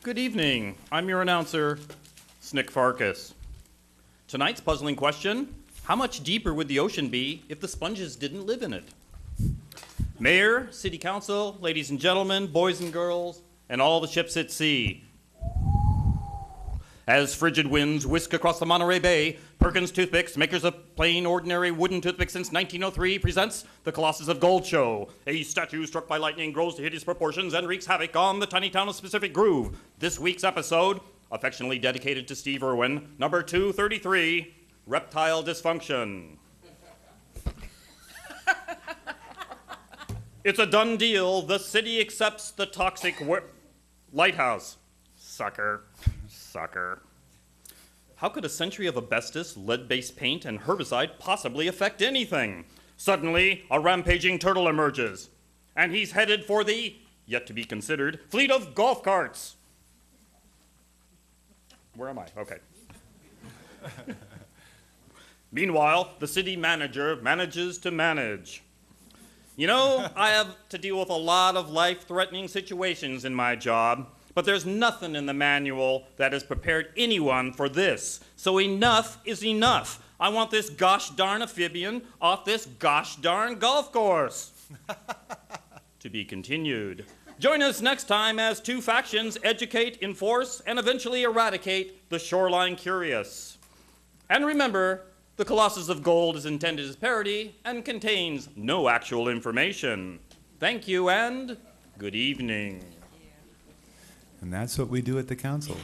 Good evening. I'm your announcer, Snick Farkas. Tonight's puzzling question, how much deeper would the ocean be if the sponges didn't live in it? Mayor, City Council, ladies and gentlemen, boys and girls, and all the ships at sea. As frigid winds whisk across the Monterey Bay, Perkins Toothpicks, makers of plain, ordinary wooden toothpicks since 1903, presents the Colossus of Gold show. A statue struck by lightning grows to hideous proportions and wreaks havoc on the tiny town of Specific Groove. This week's episode, affectionately dedicated to Steve Irwin, number 233, Reptile Dysfunction. It's a done deal. The city accepts the toxic lighthouse. Sucker. How could a century of asbestos, lead-based paint, and herbicide possibly affect anything? Suddenly, a rampaging turtle emerges, and he's headed for the, yet-to-be-considered, fleet of golf carts. Where am I? Okay. Meanwhile, the city manager manages to manage. You know, I have to deal with a lot of life-threatening situations in my job, but there's nothing in the manual that has prepared anyone for this. So enough is enough. I want this gosh darn amphibian off this gosh darn golf course. To be continued. Join us next time as two factions educate, enforce, and eventually eradicate the shoreline curious. And remember, the Colossus of Gold is intended as parody and contains no actual information. Thank you and good evening. And that's what we do at the council.